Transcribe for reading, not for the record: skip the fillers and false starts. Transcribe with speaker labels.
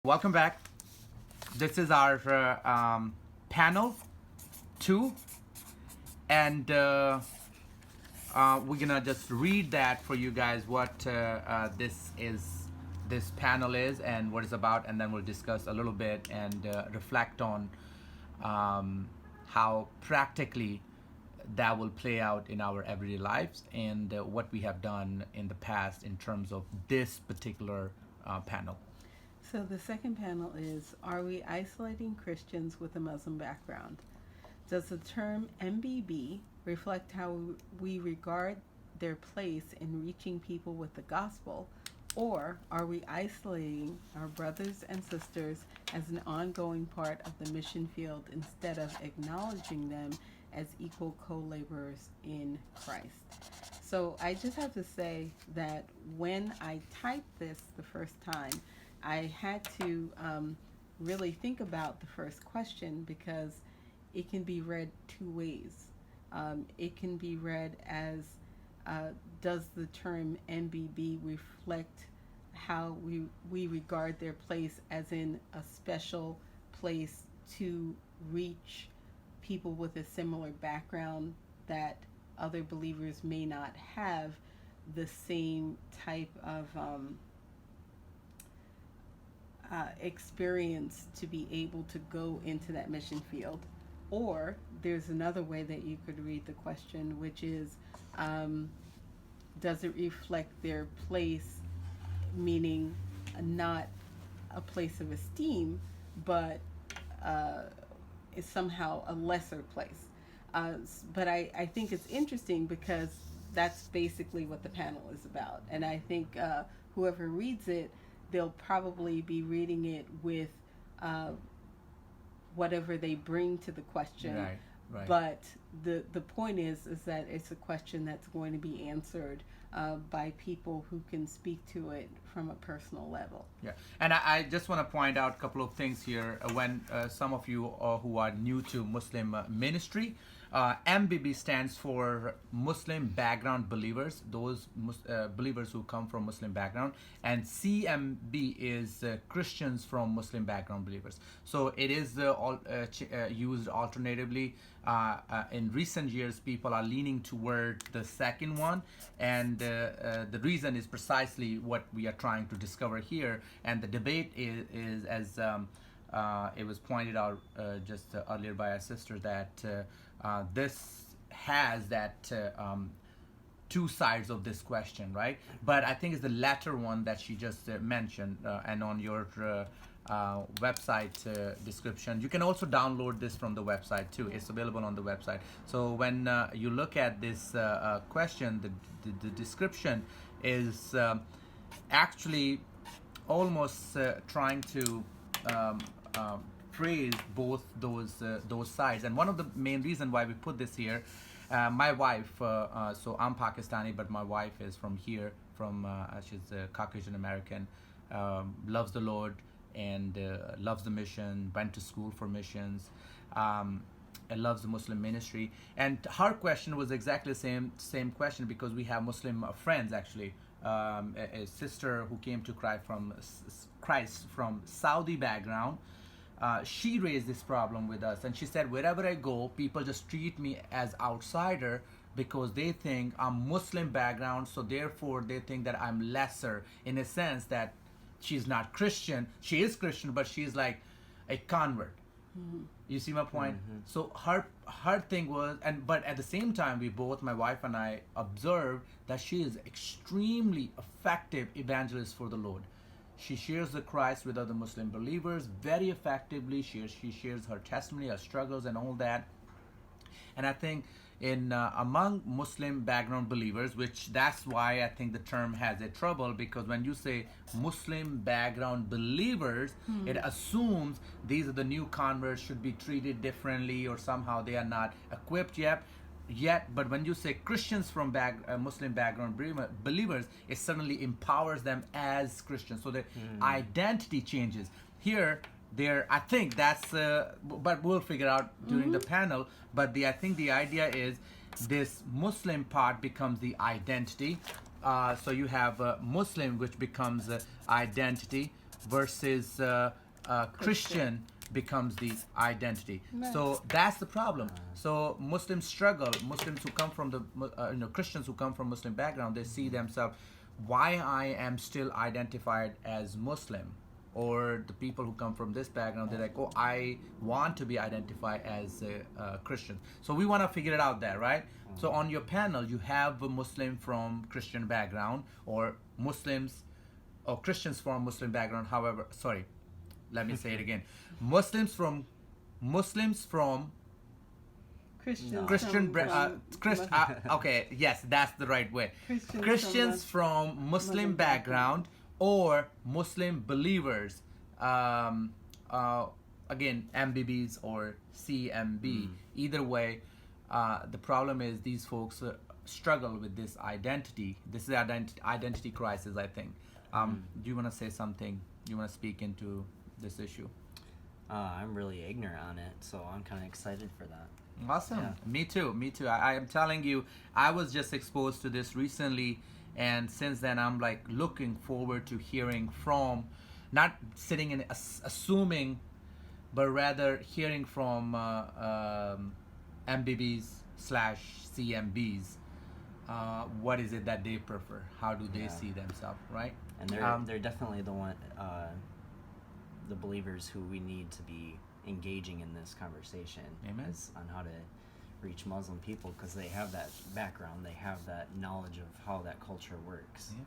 Speaker 1: Welcome back. This is our panel two, and we're gonna just read that for you guys what this panel is and what it's about, and then we'll discuss a little bit and reflect on how practically that will play out in our everyday lives and what we have done in the past in terms of this particular panel.
Speaker 2: So the second panel is, are we isolating Christians with a Muslim background? Does the term MBB reflect how we regard their place in reaching people with the gospel, or are we isolating our brothers and sisters as an ongoing part of the mission field instead of acknowledging them as equal co-laborers in Christ? So I just have to say that when I typed this the first time, I had to really think about the first question because it can be read two ways. It can be read as, does the term MBB reflect how we regard their place as in a special place to reach people with a similar background that other believers may not have the same type of experience to be able to go into that mission field. Or there's another way that you could read the question, which is, does it reflect their place, meaning not a place of esteem, but is somehow a lesser place? But I think it's interesting because that's basically what the panel is about. And I think whoever reads it, they'll probably be reading it with whatever they bring to the question.
Speaker 1: Right, right.
Speaker 2: But the point is that it's a question that's going to be answered by people who can speak to it from a personal level.
Speaker 1: Yeah, and I just want to point out a couple of things here. When some of you who are new to Muslim ministry, MBB stands for Muslim background believers, those believers who come from Muslim background, and CMB is Christians from Muslim background believers. So it is used alternatively. In recent years, people are leaning toward the second one, and the reason is precisely what we are trying to discover here. And the debate is as it was pointed out just earlier by our sister, that this has that two sides of this question, right? But I think it's the latter one that she just mentioned, and on your website description, you can also download this from the website too. It's available on the website. So when you look at this question, the description is actually almost trying to praise both those sides. And one of the main reason why we put this here, my wife, so I'm Pakistani, but my wife is from here, she's a Caucasian American, loves the Lord and loves the mission, went to school for missions, and loves the Muslim ministry. And her question was exactly the same question, because we have Muslim friends actually. A sister who came to Christ from Saudi background. She raised this problem with us, and she said, wherever I go, people just treat me as outsider because they think I'm Muslim background, so therefore they think that I'm lesser, in a sense that she's not Christian. She is Christian, but she's like a convert. Mm-hmm. You see my point? Mm-hmm. So her thing was, but at the same time, we both, my wife and I, observed that she is extremely effective evangelist for the Lord. She shares the Christ with other Muslim believers very effectively. She shares her testimony, her struggles, and all that. And I think in among Muslim background believers, which that's why I think the term has a trouble, because when you say Muslim background believers, it assumes these are the new converts, should be treated differently, or somehow they are not equipped yet. But when you say Christians from Muslim background believers, it suddenly empowers them as Christians. So the identity changes. Here, I think that's, but we'll figure out during the panel. But I think the idea is this Muslim part becomes the identity. So you have Muslim, which becomes identity. versus Christian becomes the identity.
Speaker 2: Nice.
Speaker 1: So that's the problem. So Muslims struggle. Muslims who come from the Christians who come from Muslim background, they see themselves, why I am still identified as Muslim, or the people who come from this background, they're like, oh, I want to be identified as a Christian. So we want to figure it out there, right? So on your panel, you have a Muslim from Christian background, or Muslims or Christians from Muslim background. However, sorry, let me say it again. Muslims from
Speaker 2: Christians
Speaker 1: Christian,
Speaker 2: from
Speaker 1: okay, yes, that's the right way.
Speaker 2: Christians
Speaker 1: Christians
Speaker 2: from
Speaker 1: from Muslim background or Muslim believers, again, MBBs or CMB. Either way, the problem is these folks struggle with this identity. This is the identity crisis, I think. Do you want to say something? You want to speak into this issue?
Speaker 3: I'm really ignorant on it, so I'm kind of excited for that.
Speaker 1: Awesome.
Speaker 3: Yeah.
Speaker 1: Me too. I am telling you, I was just exposed to this recently, and since then I'm like looking forward to hearing from, not sitting and assuming, but rather hearing from MBBs / CMBs. What is it that they prefer? How do they see themselves, right?
Speaker 3: And they're definitely the believers who we need to be engaging in this conversation.
Speaker 1: Amen.
Speaker 3: On how to reach Muslim people, because they have that background, they have that knowledge of how that culture works.
Speaker 1: Yeah.